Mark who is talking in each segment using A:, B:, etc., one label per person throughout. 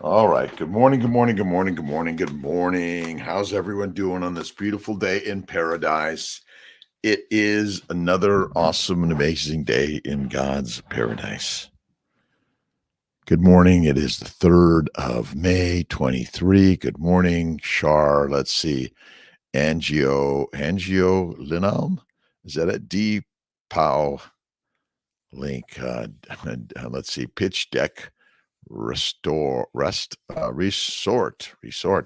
A: All right. Good morning. Good morning. Good morning. Good morning. Good morning. How's everyone doing on this beautiful day in paradise? It is another awesome and amazing day in God's paradise. Good morning. It is the 3rd of May, 23. Good morning, Shar. Let's see. Angiolinum. Is that a D Pow link? Let's see. Pitch deck. Resort.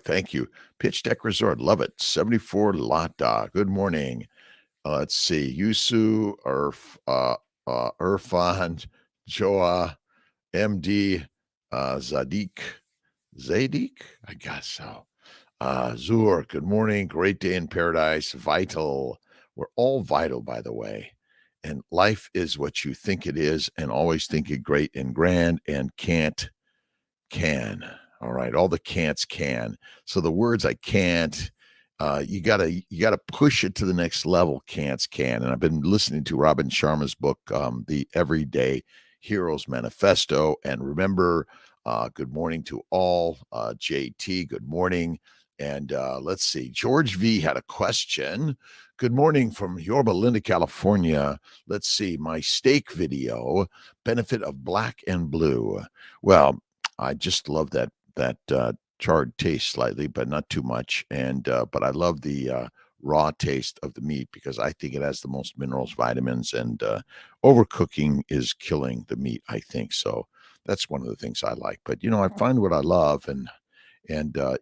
A: Thank you. Pitch Deck Resort. Love it. 74 Lata. Good morning. Let's see. Yusu, Irfan, Joa, MD, Zadik, I guess so. Zur, good morning. Great day in paradise. Vital. We're all vital, by the way. And life is what you think it is, and always think it great and grand, and can. All right, all the can'ts can. So the words I can't, you gotta push it to the next level. Can'ts can. And I've been listening to Robin Sharma's book, The Everyday Heroes Manifesto. And remember, good morning to all. JT, good morning. And let's see, George V had a question. Good morning from Yorba Linda, California. Let's see, my steak video, benefit of black and blue. Well, I just love that charred taste slightly, but not too much. And but I love the raw taste of the meat because I think it has the most minerals, vitamins, and overcooking is killing the meat, I think. So that's one of the things I like. But I find what I love, and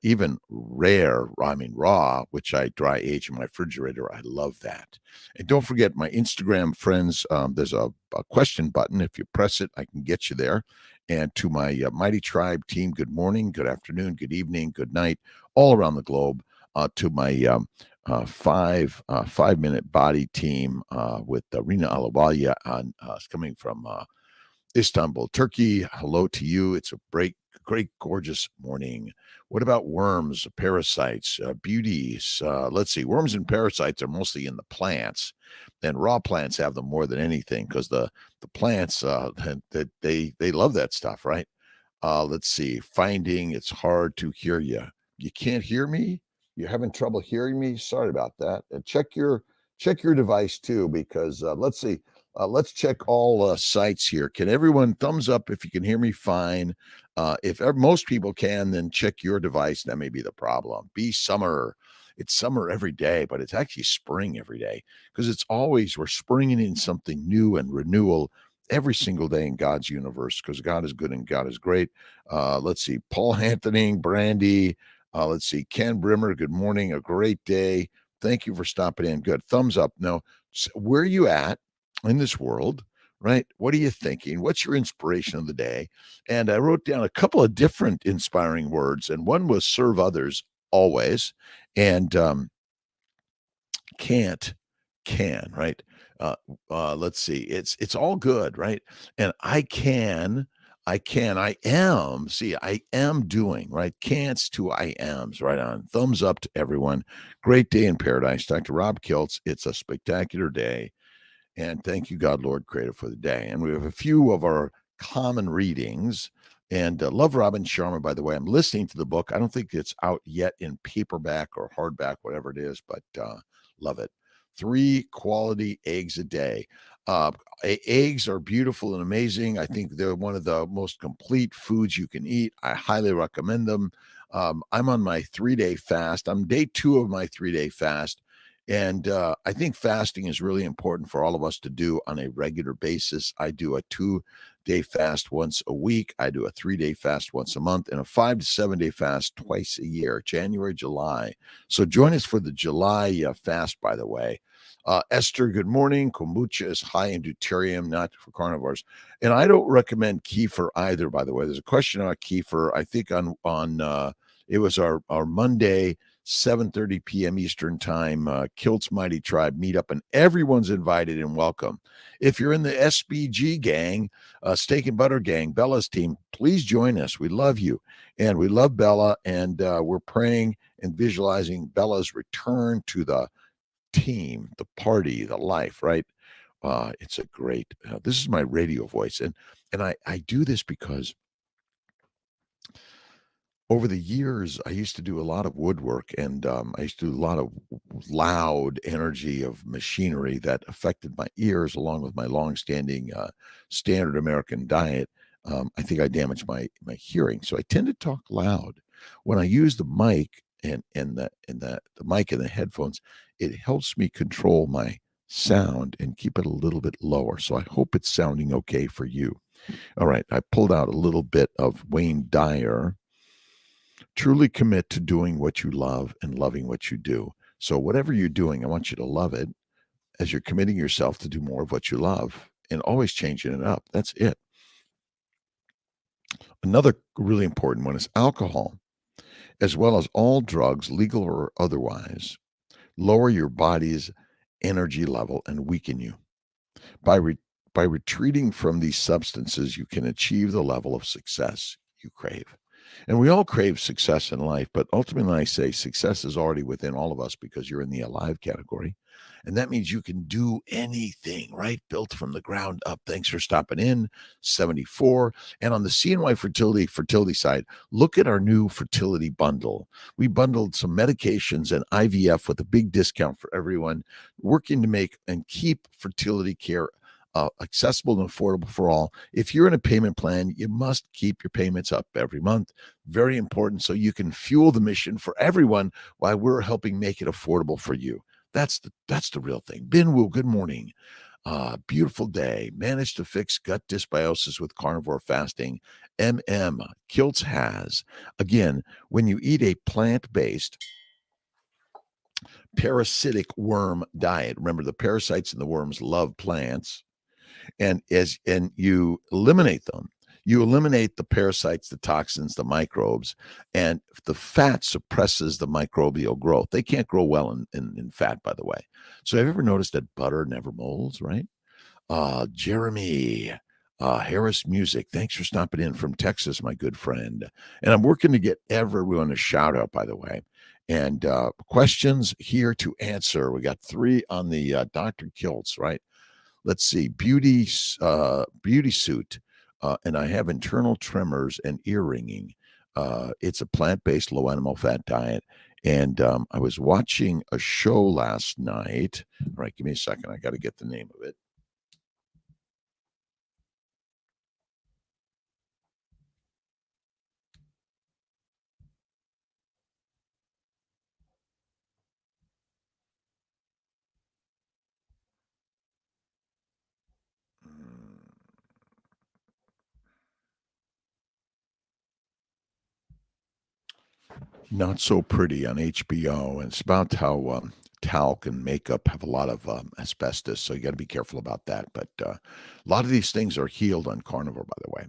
A: even raw, which I dry age in my refrigerator. I love that. And don't forget my Instagram friends. There's a question button. If you press it, I can get you there. And to my Mighty Tribe team, good morning, good afternoon, good evening, good night, all around the globe. To my 5-minute body team with Rina Alawalia coming from Istanbul, Turkey. Hello to you. It's a great, gorgeous morning. What about worms, parasites, beauties? Let's see. Worms and parasites are mostly in the plants, and raw plants have them more than anything because the plants that they love that stuff, right? Let's see. Finding it's hard to hear you. You can't hear me. You're having trouble hearing me. Sorry about that. Check your device too, because let's see. Let's check all sites here. Can everyone thumbs up if you can hear me fine? If most people can, then check your device. That may be the problem. Be summer. It's summer every day, but it's actually spring every day because we're springing in something new and renewal every single day in God's universe because God is good and God is great. Let's see. Paul Anthony, Brandy. Let's see. Ken Brimmer, good morning. A great day. Thank you for stopping in. Good. Thumbs up. Now, where are you at in this world, right? What are you thinking? What's your inspiration of the day? And I wrote down a couple of different inspiring words, and one was serve others always, and can, right? Let's see. It's all good, right? And I am. See, I am doing, right? Can'ts to I ams, right on. Thumbs up to everyone. Great day in paradise. Dr. Rob Kiltz. It's a spectacular day. And thank you, God, Lord, Creator, for the day. And we have a few of our common readings. And love Robin Sharma, by the way. I'm listening to the book. I don't think it's out yet in paperback or hardback, whatever it is, but love it. 3 quality eggs a day. Eggs are beautiful and amazing. I think they're one of the most complete foods you can eat. I highly recommend them. I'm on my 3-day fast. I'm day 2 of my 3-day fast. And I think fasting is really important for all of us to do on a regular basis. I do a 2-day fast once a week. I do a 3-day fast once a month and a 5 to 7-day fast twice a year, January, July. So join us for the July fast, by the way. Esther, good morning. Kombucha is high in deuterium, not for carnivores. And I don't recommend kefir either, by the way. There's a question about kefir. I think on it was our Monday, 7:30 p.m. Eastern time, Kiltz Mighty Tribe meetup, and everyone's invited and welcome. If you're in the SBG gang, Steak and Butter gang, Bella's team, please join us. We love you, and we love Bella, and we're praying and visualizing Bella's return to the team, the party, the life, right? It's a great, this is my radio voice, and I do this because over the years, I used to do a lot of woodwork, and I used to do a lot of loud energy of machinery that affected my ears, along with my longstanding standard American diet. I think I damaged my hearing, so I tend to talk loud. When I use the mic and the mic and the headphones, it helps me control my sound and keep it a little bit lower. So I hope it's sounding okay for you. All right, I pulled out a little bit of Wayne Dyer. Truly commit to doing what you love and loving what you do. So, whatever you're doing, I want you to love it as you're committing yourself to do more of what you love and always changing it up. That's it. Another really important one is alcohol, as well as all drugs, legal or otherwise, lower your body's energy level and weaken you. By, re- by retreating from these substances, you can achieve the level of success you crave. And we all crave success in life, but ultimately, I say success is already within all of us because you're in the alive category. And that means you can do anything, right? Built from the ground up. Thanks for stopping in, 74. And on the CNY fertility side, look at our new fertility bundle. We bundled some medications and IVF with a big discount for everyone, working to make and keep fertility care accessible and affordable for all. If you're in a payment plan, you must keep your payments up every month. Very important, so you can fuel the mission for everyone while we're helping make it affordable for you. That's the real thing. Binwoo, good morning. Beautiful day. Managed to fix gut dysbiosis with carnivore fasting. Kiltz has. Again, when you eat a plant-based parasitic worm diet, remember the parasites and the worms love plants, and you eliminate them, you eliminate the parasites, the toxins, the microbes, and the fat suppresses the microbial growth. They can't grow well in fat, by the way. So have you ever noticed that butter never molds, right? Jeremy Harris Music, thanks for stopping in from Texas, my good friend. And I'm working to get everyone a shout out, by the way. And questions here to answer. We got 3 on the Dr.Kiltz, right? Let's see, beauty suit, and I have internal tremors and ear ringing. It's a plant-based, low animal fat diet, and I was watching a show last night. All right, give me a second. I got to get the name of it. Not So Pretty on HBO, and it's about how talc and makeup have a lot of asbestos, so you got to be careful about that. But a lot of these things are healed on carnivore, by the way.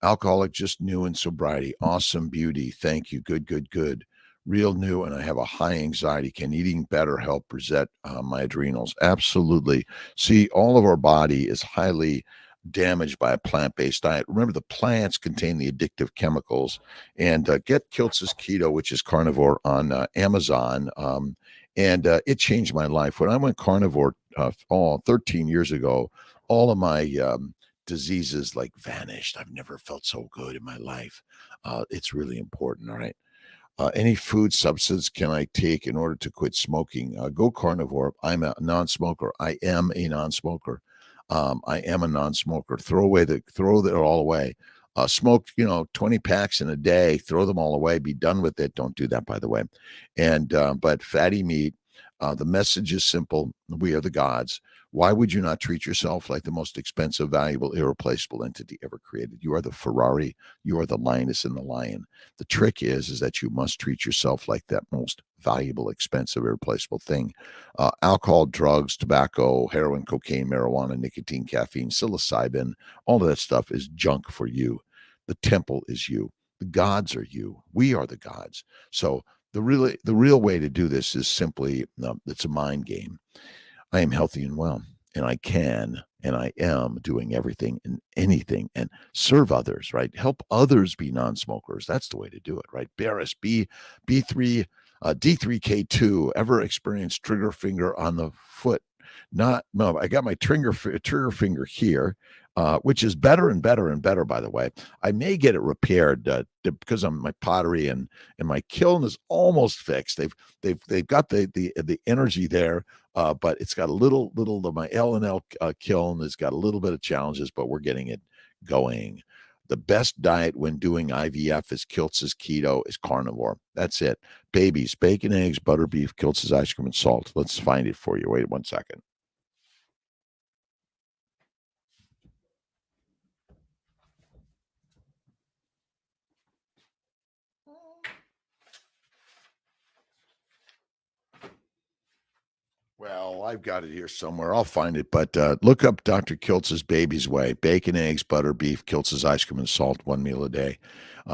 A: Alcoholic, just new in sobriety, awesome beauty. Thank you. Good, good, good. Real new, and I have a high anxiety. Can eating better help reset my adrenals? Absolutely. See, all of our body is highly damaged by a plant-based diet. Remember, the plants contain the addictive chemicals. And get Kiltz's Keto, which is carnivore, on Amazon. And it changed my life. When I went carnivore 13 years ago, all of my diseases like vanished. I've never felt so good in my life. It's really important. All right. Any food substance can I take in order to quit smoking? Go carnivore. I'm a non-smoker. I am a non-smoker. I am a non-smoker. Throw that all away. Smoke, 20 packs in a day, throw them all away, be done with it. Don't do that, by the way. And, but fatty meat, the message is simple. We are the gods. Why would you not treat yourself like the most expensive, valuable, irreplaceable entity ever created? You are the Ferrari. You are the lioness and the lion. The trick is that you must treat yourself like that most valuable, expensive, irreplaceable thing. Alcohol, drugs, tobacco, heroin, cocaine, marijuana, nicotine, caffeine, psilocybin, all of that stuff is junk for you. The temple is you. The gods are you. We are the gods. So the real way to do this is simply it's a mind game. I am healthy and well, and I can and I am doing everything and anything and serve others, right? Help others be non-smokers. That's the way to do it, right? Barris, B3, D3K2, ever experienced trigger finger on the foot? No, I got my trigger finger here. which is better and better and better, by the way. I may get it repaired because I'm my pottery and my kiln is almost fixed. They've got the energy there, but it's got a little my L&L kiln has got a little bit of challenges, but we're getting it going. The best diet when doing IVF is Kiltz's keto is carnivore. That's it. Babies, bacon, eggs, butter, beef, Kiltz's ice cream and salt. Let's find it for you. Wait 1 second. Well, I've got it here somewhere. I'll find it, but look up Dr. Kiltz's Baby's Way: bacon, eggs, butter, beef, Kiltz's ice cream and salt, one meal a day.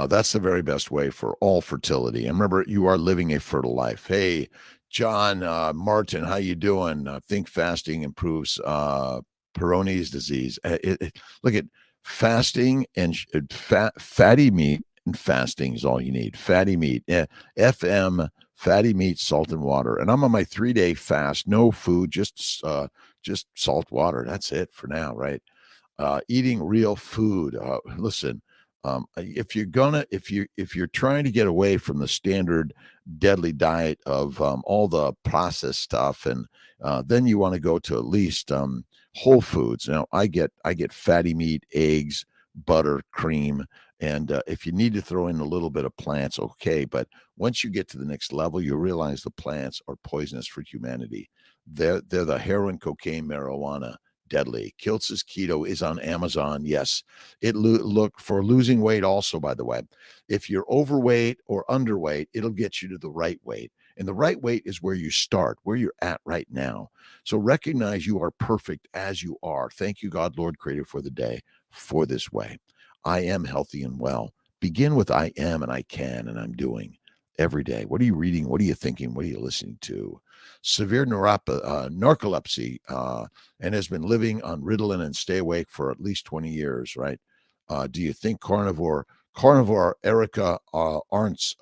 A: That's the very best way for all fertility. And remember, you are living a fertile life. Hey, John Martin, how you doing? Think fasting improves Peyronie's disease. Look at fasting and fatty meat and fasting is all you need. Fatty meat, FM, fatty meat, salt and water. And I'm on my 3-day fast, no food, just salt water. That's it for now, right? Eating real food. Listen, if you're trying to get away from the standard deadly diet of all the processed stuff, and then you want to go to at least whole foods. Now, I get fatty meat, eggs, butter, cream, and if you need to throw in a little bit of plants, okay. But once you get to the next level, you realize the plants are poisonous for humanity. They're the heroin, cocaine, marijuana, deadly. Kiltz's keto is on Amazon. Yes, look for losing weight. Also, by the way, if you're overweight or underweight, it'll get you to the right weight. And the right weight is where you start, where you're at right now. So recognize you are perfect as you are. Thank you, God, Lord, Creator, for the day, for this way. I am healthy and well. Begin with I am and I can and I'm doing every day. What are you reading? What are you thinking? What are you listening to? Severe narcolepsy and has been living on Ritalin and stay awake for at least 20 years, right? Do you think carnivore, Erica Arntz,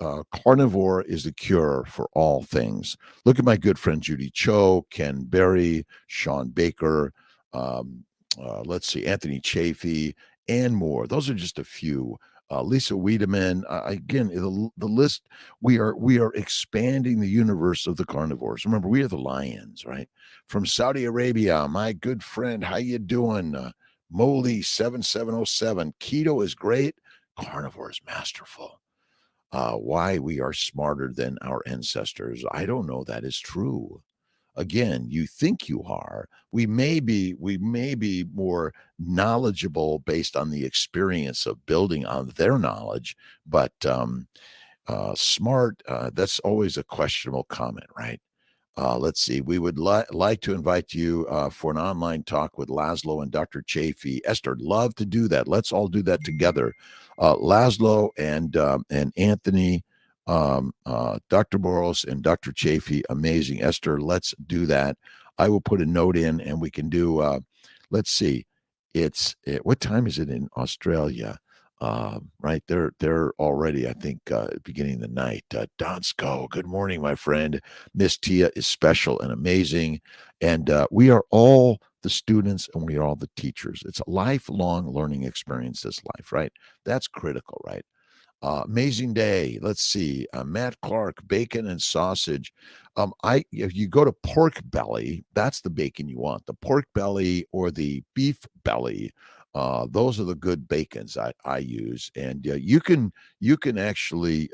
A: carnivore is the cure for all things? Look at my good friend Judy Cho, Ken Berry, Sean Baker, let's see, Anthony Chafee, and more. Those are just a few. Lisa Wiedemann. Again, the list. We are expanding the universe of the carnivores. Remember, we are the lions, right? From Saudi Arabia, my good friend, how you doing? Moli 7707. Keto is great. Carnivore is masterful. Why we are smarter than our ancestors? I don't know. That is true. Again, you think you are. We may be more knowledgeable based on the experience of building on their knowledge, but smart, that's always a questionable comment, right? Let's see. We would like to invite you for an online talk with Laszlo and Dr. Chafee. Esther, love to do that. Let's all do that together. Laszlo and Anthony, Dr. Boros and Dr. Chafee, amazing. Esther, let's do that. I will put a note in, and we can do. Let's see. What time is it in Australia? Right, they're already, I think, beginning the night. Donsko, good morning, my friend. Miss Tia is special and amazing, and we are all the students and we are all the teachers. It's a lifelong learning experience. This life, right? That's critical, right? Amazing day. Let's see. Matt Clark, bacon and sausage. If you go to pork belly, that's the bacon you want. The pork belly or the beef belly. Those are the good bacons I use, and you can actually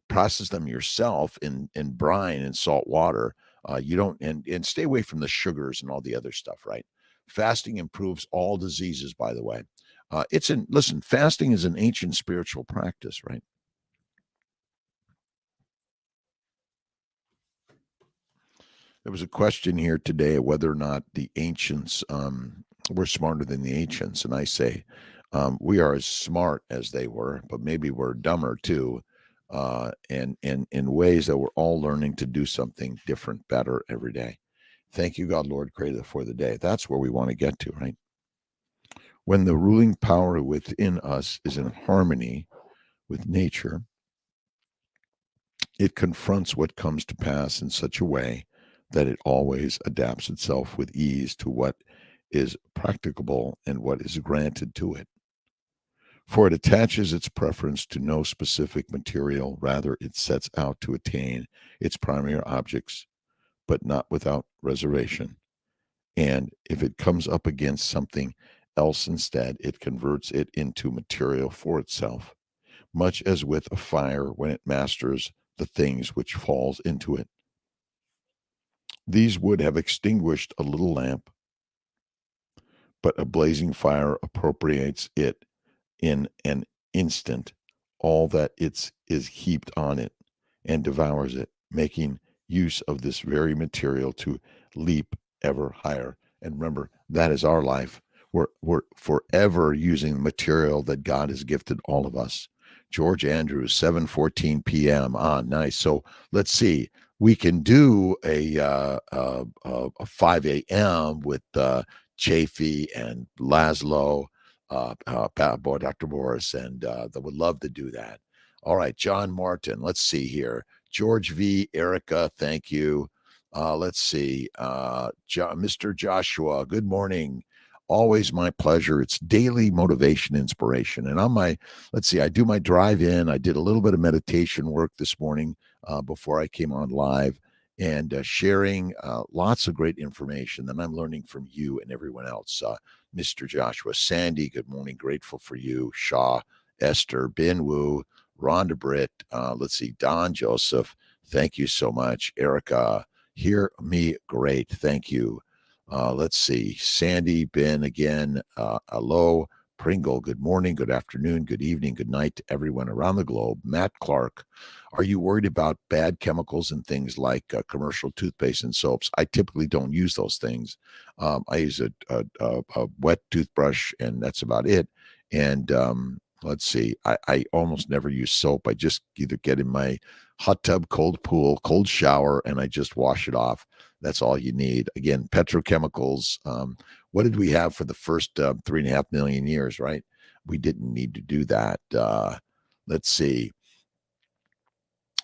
A: process them yourself in brine and salt water. You don't and stay away from the sugars and all the other stuff. Right. Fasting improves all diseases. By the way. Listen, fasting is an ancient spiritual practice, right? There was a question here today of whether or not the ancients were smarter than the ancients. And I say, we are as smart as they were, but maybe we're dumber too. And in ways that we're all learning to do something different, better every day. Thank you, God, Lord, Creator, for the day. That's where we want to get to, right? When the ruling power within us is in harmony with nature, it confronts what comes to pass in such a way that it always adapts itself with ease to what is practicable and what is granted to it. For it attaches its preference to no specific material, rather, it sets out to attain its primary objects, but not without reservation. And if it comes up against something else instead, it converts it into material for itself, much as with a fire when it masters the things which falls into it. These would have extinguished a little lamp, but a blazing fire appropriates it in an instant. All that it's is heaped on it and devours it, making use of this very material to leap ever higher. And remember, that is our life. We're forever using the material that God has gifted all of us. George Andrews, 7:14 p.m. Nice. So let's see. We can do a 5 a.m. with Chafee and Laszlo, boy, Dr. Morris, and that would love to do that. All right, John Martin. Let's see here. George V. Erica, thank you. Let's see. Mr. Joshua, good morning. Always my pleasure. It's daily motivation, inspiration. And on my, let's see, I do my drive in. I did a little bit of meditation work this morning before I came on live and sharing lots of great information that I'm learning from you and everyone else. Mr. Joshua, Sandy, good morning. Grateful for you. Shaw, Esther, Ben Wu, Rhonda Britt. Let's see, Don Joseph. Thank you so much. Erica, hear me great. Thank you. Let's see, Sandy, Ben again. Hello. Pringle, good morning, good afternoon, good evening, good night to everyone around the globe. Matt Clark, are you worried about bad chemicals and things like commercial toothpaste and soaps? I typically don't use those things. I use a wet toothbrush, and that's about it. And let's see, I almost never use soap. I just either get in my hot tub, cold pool, cold shower, and I just wash it off. That's all you need. Again, petrochemicals. What did we have for the first 3.5 million years, right? We didn't need to do that. Let's see.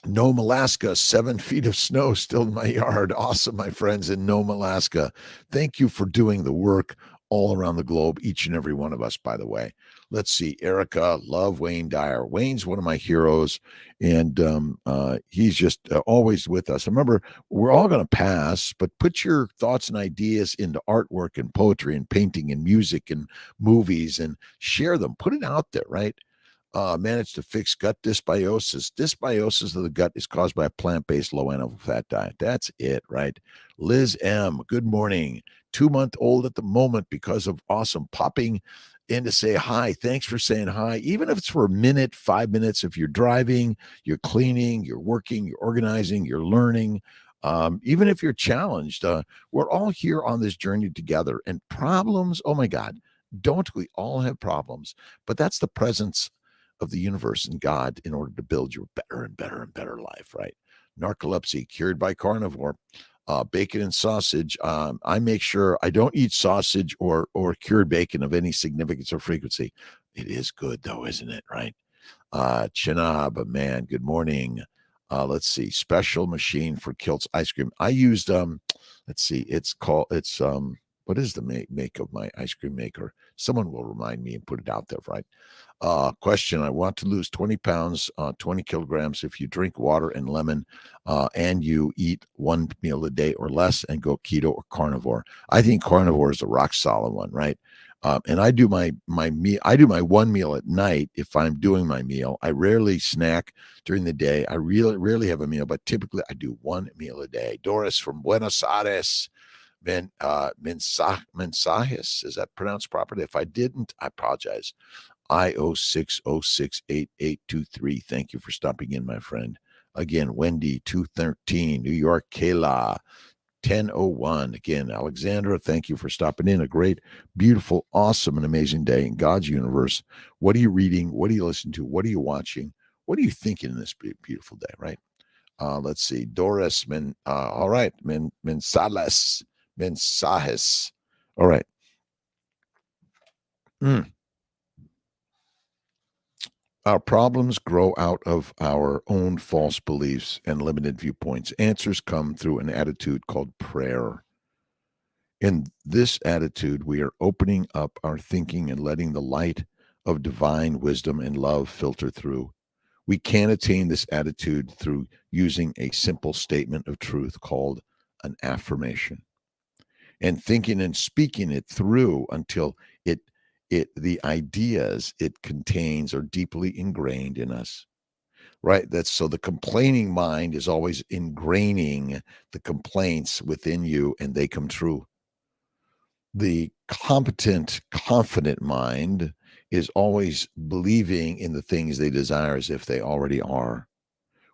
A: Nome, Alaska, 7 feet of snow still in my yard. Awesome, my friends in Nome, Alaska. Thank you for doing the work all around the globe, each and every one of us, by the way. Let's see. Erica, love Wayne Dyer. Wayne's one of my heroes, and he's just always with us. Remember, we're all going to pass, but put your thoughts and ideas into artwork and poetry and painting and music and movies and share them. Put it out there, right? Managed to fix gut dysbiosis. Dysbiosis of the gut is caused by a plant-based low animal fat diet. That's it, right? Liz M., good morning. 2-month-old at the moment because of awesome popping in to say hi. Thanks for saying hi. Even if it's for a minute, 5 minutes, if you're driving, you're cleaning, you're working, you're organizing, you're learning, even if you're challenged, we're all here on this journey together. And problems, oh my God, don't we all have problems? But that's the presence of the universe and God in order to build your better and better and better life, right? Narcolepsy cured by carnivore, bacon and sausage. I make sure I don't eat sausage or cured bacon of any significance or frequency. It is good though, isn't it? Right? Chinab, man, good morning. Let's see, special machine for Kiltz ice cream. I used let's see, it's what is the make of my ice cream maker? Someone will remind me and put it out there, right? Question, I want to lose 20 pounds, 20 kilograms if you drink water and lemon and you eat one meal a day or less and go keto or carnivore. I think carnivore is a rock solid one, right? And I do my meal. I do my one meal at night if I'm doing my meal. I rarely snack during the day. I really rarely have a meal, but typically I do one meal a day. Doris from Buenos Aires. Mensajes, is that pronounced properly? If I didn't, I apologize. I06068823. Thank you for stopping in, my friend. Again, Wendy, 213, New York, Kayla, 1001. Again, Alexandra, thank you for stopping in. A great, beautiful, awesome, and amazing day in God's universe. What are you reading? What are you listening to? What are you watching? What are you thinking in this beautiful day, right? Let's see. Doris, all right. Mensajes. All right. Our problems grow out of our own false beliefs and limited viewpoints. Answers come through an attitude called prayer. In this attitude, we are opening up our thinking and letting the light of divine wisdom and love filter through. We can attain this attitude through using a simple statement of truth called an affirmation and thinking and speaking it through until it the ideas it contains are deeply ingrained in us. Right? That's so the complaining mind is always ingraining the complaints within you and they come true. The competent, confident mind is always believing in the things they desire as if they already are.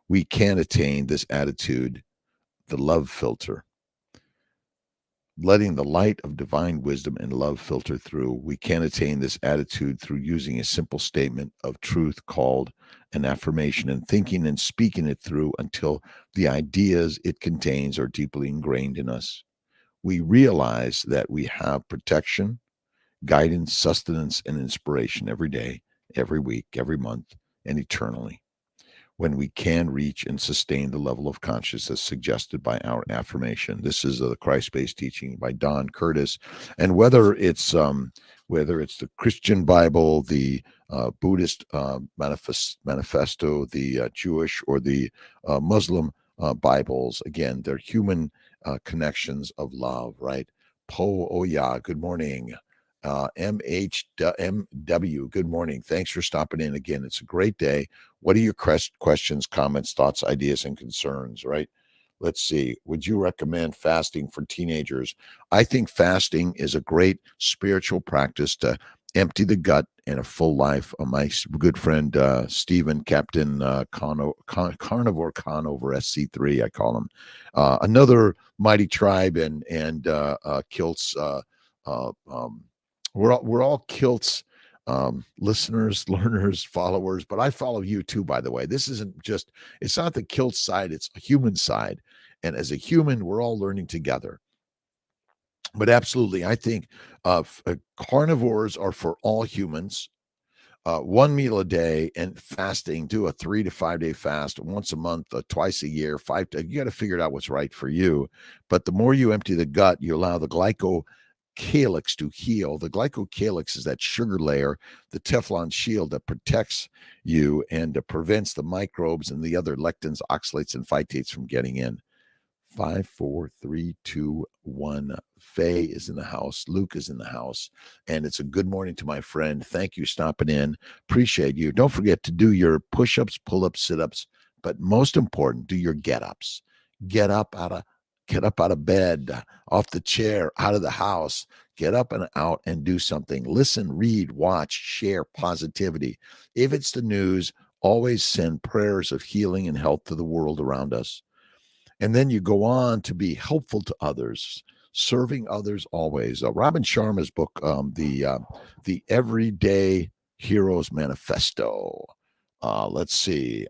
A: We can attain this attitude, the love filter, letting the light of divine wisdom and love filter through. We can attain this attitude through using a simple statement of truth called an affirmation and thinking and speaking it through until the ideas it contains are deeply ingrained in us. We realize that we have protection, guidance, sustenance, and inspiration every day, every week, every month, and eternally when we can reach and sustain the level of consciousness suggested by our affirmation. This is the Christ-based teaching by Don Curtis, and whether it's the Christian Bible, the Buddhist manifesto, the Jewish or the Muslim Bibles, again, they're human connections of love, right? Po Oya, good morning. MHMW, good morning. Thanks for stopping in again. It's a great day. What are your questions, comments, thoughts, ideas, and concerns, right? Let's see. Would you recommend fasting for teenagers? I think fasting is a great spiritual practice to empty the gut and a full life. My good friend Stephen, Captain Carnivore Con over SC3, I call him. Another mighty tribe and Kiltz. We're all Kiltz listeners, learners, followers, but I follow you too, by the way. This isn't just, it's not the Kiltz side, it's a human side. And as a human, we're all learning together. But absolutely, I think carnivores are for all humans. One meal a day and fasting, do a 3 to 5 day fast once a month, twice a year, you got to figure out what's right for you. But the more you empty the gut, you allow the glycocalyx to heal. The glycocalyx is that sugar layer, the Teflon shield that protects you and prevents the microbes and the other lectins, oxalates, and phytates from getting in. 5, 4, 3, 2, 1. Faye is in the house. Luke is in the house. And it's a good morning to my friend. Thank you stopping in. Appreciate you. Don't forget to do your push-ups, pull-ups, sit-ups, but most important, do your get-ups. Get up out of bed, off the chair, out of the house. Get up and out and do something. Listen, read, watch, share positivity. If it's the news, always send prayers of healing and health to the world around us. And then you go on to be helpful to others, serving others always. Robin Sharma's book, the Everyday Heroes Manifesto. Let's see.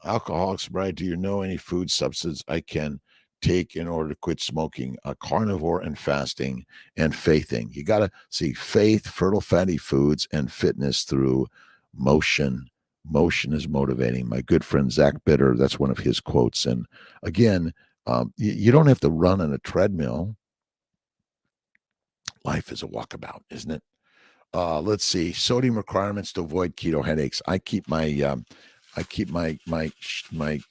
A: Alcoholic sobriety. Do you know any food substance I can take in order to quit smoking? Carnivore and fasting and faithing. You got to see faith, fertile fatty foods, and fitness through motion. Motion is motivating. My good friend Zach Bitter, that's one of his quotes. And again, you don't have to run on a treadmill. Life is a walkabout, isn't it? Let's see. Sodium requirements to avoid keto headaches. I keep my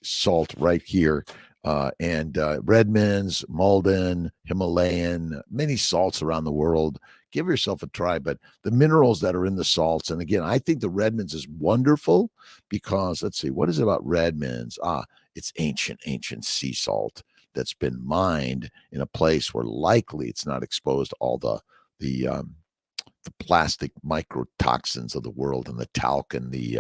A: salt right here. And Redmond's, Malden, Himalayan, many salts around the world. Give yourself a try. But the minerals that are in the salts, and again, I think the Redmond's is wonderful because let's see, what is it about Redmond's? It's ancient sea salt that's been mined in a place where likely it's not exposed to all the plastic microtoxins of the world and the talc and the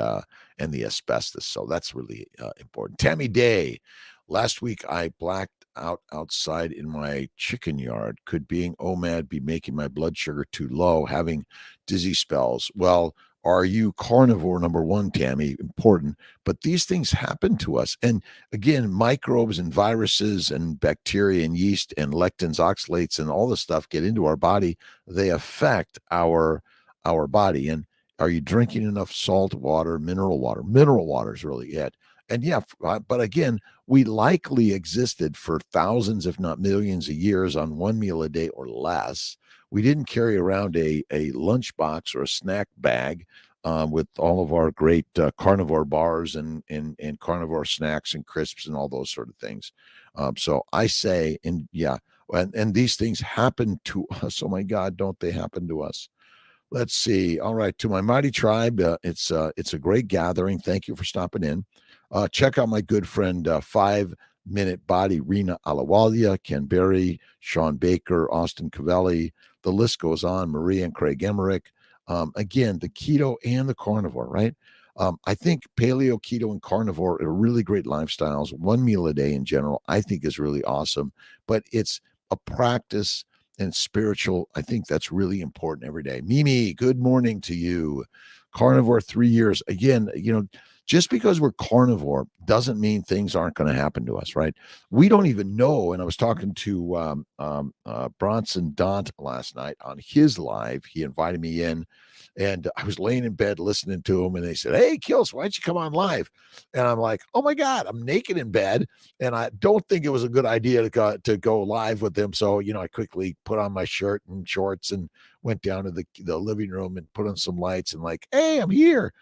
A: asbestos. So that's really important. Tammy Day, last week I blacked out outside in my chicken yard. Could being OMAD be making my blood sugar too low, having dizzy spells? Well, are you carnivore, number one, Tammy? Important. But these things happen to us. And again, microbes and viruses and bacteria and yeast and lectins, oxalates, and all this stuff get into our body. They affect our body. And are you drinking enough salt water, mineral water? Mineral water is really it. And yeah, but again, we likely existed for thousands, if not millions of years on one meal a day or less. We didn't carry around a lunchbox or a snack bag with all of our great carnivore bars and carnivore snacks and crisps and all those sort of things. So I say, and yeah, and these things happen to us. Oh my God, don't they happen to us? Let's see. All right, to my mighty tribe, it's a great gathering. Thank you for stopping in. Check out my good friend 5 Minute Body, Rena Alawalia, Ken Berry, Sean Baker, Austin Cavelli. The list goes on. Marie and Craig Emmerich. Again, the keto and the carnivore, right? I think paleo, keto, and carnivore are really great lifestyles. One meal a day in general, I think, is really awesome. But it's a practice and spiritual. I think that's really important every day. Mimi, good morning to you. Carnivore 3 years. Again, just because we're carnivore doesn't mean things aren't going to happen to us, right? We don't even know. And I was talking to Bronson Daunt last night on his live. He invited me in, and I was laying in bed listening to him, and they said, "Hey, Kills, why don't you come on live?" And I'm like, "Oh my God, I'm naked in bed, and I don't think it was a good idea to go live with them." So I quickly put on my shirt and shorts and went down to the living room and put on some lights and like, "Hey, I'm here."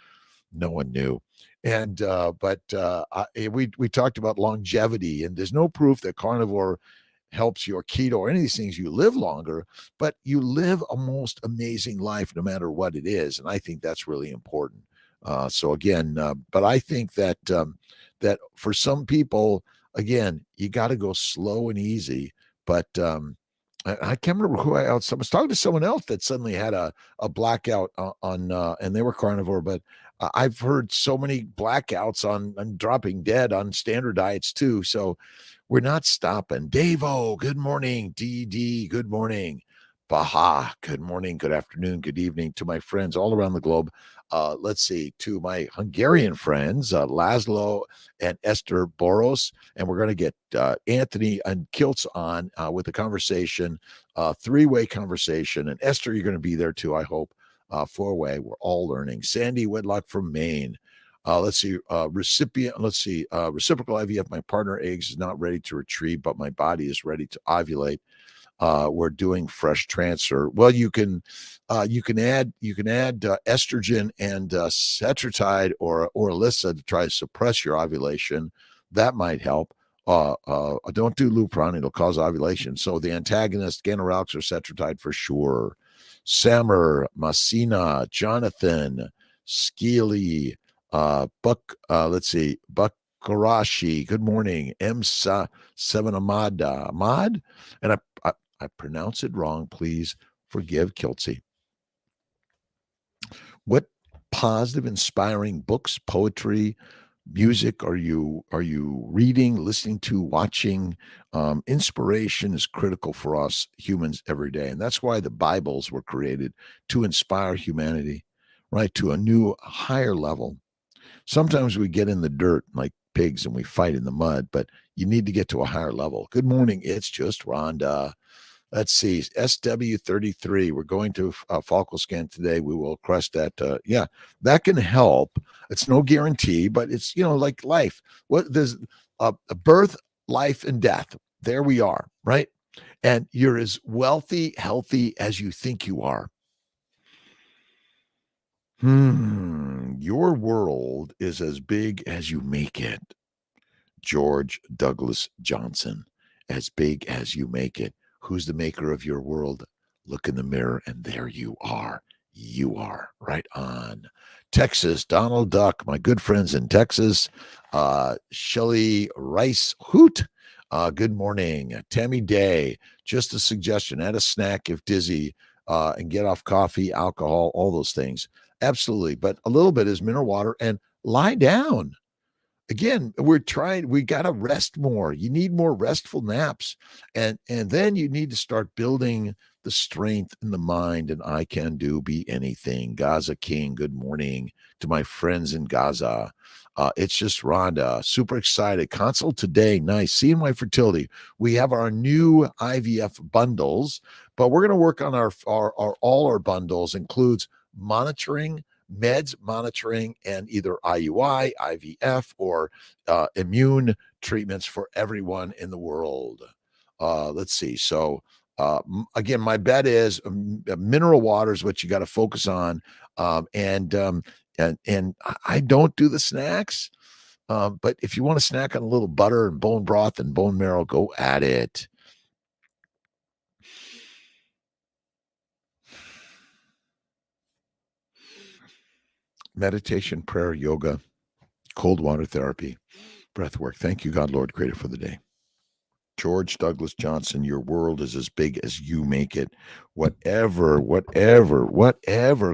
A: No one knew. And we talked about longevity, and there's no proof that carnivore helps your keto or any of these things. You live longer, but you live a most amazing life no matter what it is, and I think that's really important. So again, but I think that for some people, again, you got to go slow and easy. But I can't remember who I was talking to someone else that suddenly had a blackout on and they were carnivore, but I've heard so many blackouts on dropping dead on standard diets too. So we're not stopping. Davo, good morning. DD, good morning. Baha, good morning, good afternoon, good evening to my friends all around the globe. Let's see, to my Hungarian friends, Laszlo and Esther Boros. And we're going to get Anthony and Kiltz on with a conversation, three-way conversation. And Esther, you're going to be there too, I hope. Four-way, we're all learning. Sandy Wedlock from Maine. Let's see, reciprocal IVF. My partner eggs is not ready to retrieve, but my body is ready to ovulate. We're doing fresh transfer. Well, you can add estrogen and cetrotide or Alyssa to try to suppress your ovulation. That might help. Don't do Lupron; it'll cause ovulation. So the antagonist, ganirelix or cetrotide for sure. Samer, Masina, Jonathan, Skeely, Buck. Let's see, Buck. Karashi, good morning. Emsa Seven Ahmad, and I pronounce it wrong. Please forgive Kiltzy. What positive, inspiring books, poetry, music are you reading, listening to, watching? Inspiration is critical for us humans every day, and that's why the Bibles were created, to inspire humanity, right, to a new, higher level. Sometimes we get in the dirt like pigs and we fight in the mud, but you need to get to a higher level. Good morning. It's just Rhonda. Let's see, SW33. We're going to Falco scan today. We will crush that. Yeah, that can help. It's no guarantee, but it's, like life. What there's a birth, life, and death. There we are, right? And you're as wealthy, healthy as you think you are. Your world is as big as you make it. George Douglas Johnson. As big as you make it. Who's the maker of your world? Look in the mirror, and there you are. You are right on. Texas, Donald Duck, my good friends in Texas. Shelly Rice Hoot. Good morning. Tammy Day, just a suggestion. Add a snack if dizzy and get off coffee, alcohol, all those things. Absolutely. But a little bit is mineral water and lie down. Again, we got to rest more. You need more restful naps. And then you need to start building the strength in the mind, and I can do be anything. Gaza King, good morning to my friends in Gaza. It's just Rhonda, super excited. Consult today, nice. Seeing my fertility. We have our new IVF bundles, but we're going to work on our all our bundles includes monitoring, meds monitoring, and either IUI, IVF, or immune treatments for everyone in the world. Let's see. So again, my bet is mineral water is what you got to focus on. And I don't do the snacks. But if you want to snack on a little butter and bone broth and bone marrow, go at it. Meditation, prayer, yoga, cold water therapy, breath work. Thank you, God, Lord, creator for the day. George Douglas Johnson, your world is as big as you make it. Whatever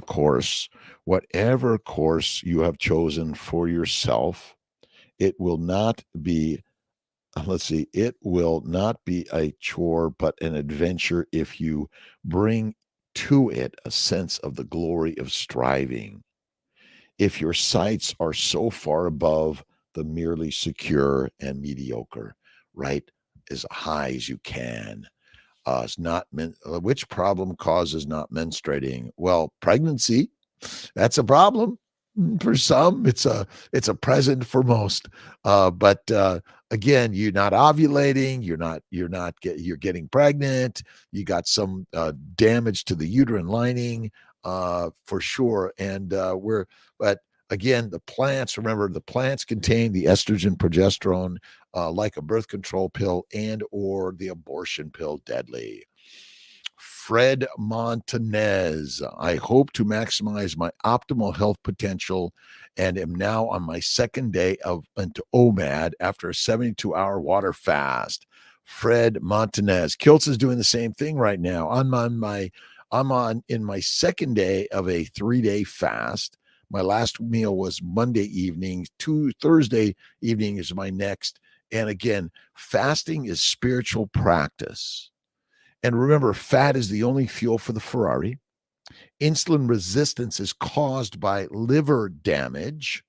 A: course you have chosen for yourself, it will not be, it will not be a chore, but an adventure if you bring to it a sense of the glory of striving. If your sights are so far above the merely secure and mediocre, right? As high as you can. It's not which problem causes not menstruating? Well, pregnancy, that's a problem for some. It's a present for most. But again, you're not ovulating. You're getting pregnant. You got some damage to the uterine lining for sure. And but again, the plants. Remember, the plants contain the estrogen, progesterone, like a birth control pill and or the abortion pill, deadly. Fred Montanez, I hope to maximize my optimal health potential and am now on my second day into OMAD after a 72-hour water fast. Fred Montanez. Kiltz is doing the same thing right now. I'm in my second day of a 3-day fast. My last meal was Monday evening. Thursday evening is my next. And again, fasting is spiritual practice. And remember, fat is the only fuel for the Ferrari. Insulin resistance is caused by liver damage.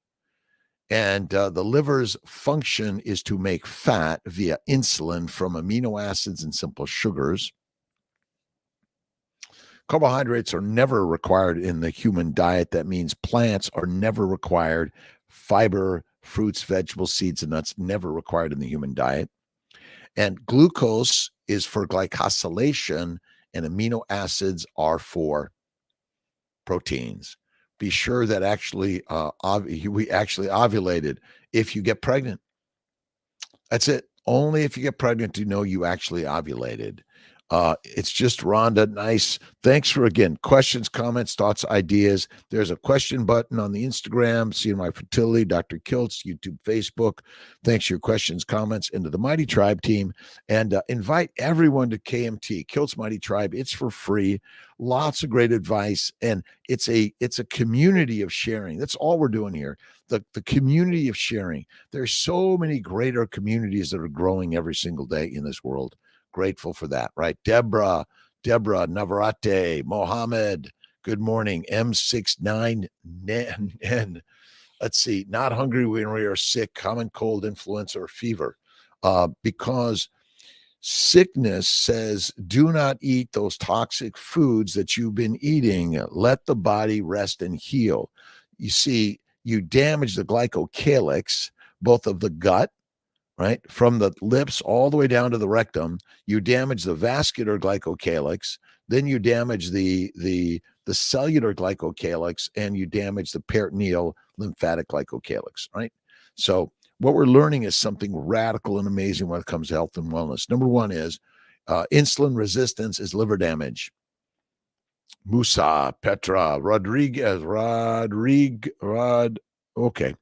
A: And the liver's function is to make fat via insulin from amino acids and simple sugars. Carbohydrates are never required in the human diet. That means plants are never required. Fiber, fruits, vegetables, seeds, and nuts never required in the human diet. And glucose is for glycosylation, and amino acids are for proteins. Be sure that we actually ovulated if you get pregnant. That's it. Only if you get pregnant do you know you actually ovulated. It's just Rhonda. Nice. Thanks for, again, questions, comments, thoughts, ideas. There's a question button on the Instagram, See My Fertility, Dr. Kiltz, YouTube, Facebook. Thanks for your questions, comments into the Mighty Tribe team. And invite everyone to KMT, Kiltz Mighty Tribe. It's for free. Lots of great advice. And it's a community of sharing. That's all we're doing here. The community of sharing. There's so many greater communities that are growing every single day in this world. Grateful for that, right? Deborah, Navarrete, Mohammed, good morning. M69N. Let's see, not hungry when we are sick, common cold, influenza, or fever. Because sickness says, do not eat those toxic foods that you've been eating. Let the body rest and heal. You see, you damage the glycocalyx, both of the gut, right? From the lips all the way down to the rectum, you damage the vascular glycocalyx, then you damage the cellular glycocalyx, and you damage the peritoneal lymphatic glycocalyx, right? So what we're learning is something radical and amazing when it comes to health and wellness. Number one is insulin resistance is liver damage. Musa, Petra, Rodriguez, okay.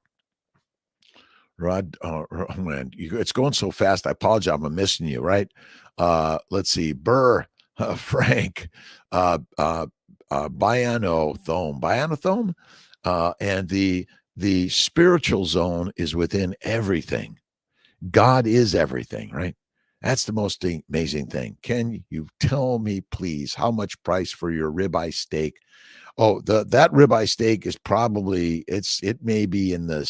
A: Rod, oh man, it's going so fast. I apologize. I'm missing you, right? Let's see. Burr, Frank, Bianothome. And the spiritual zone is within everything. God is everything, right? That's the most amazing thing. Can you tell me, please, how much price for your ribeye steak? Oh, that ribeye steak is probably, it may be in the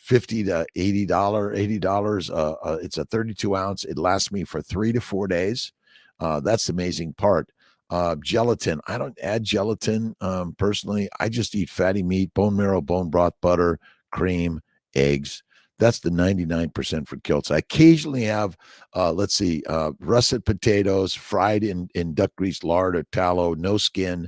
A: $50 to $80. It's a 32 ounce. It lasts me for 3 to 4 days. That's the amazing part. Gelatin. I don't add gelatin personally. I just eat fatty meat, bone marrow, bone broth, butter, cream, eggs. That's the 99% for Kiltz. I occasionally have, russet potatoes fried in duck grease, lard, or tallow, no skin,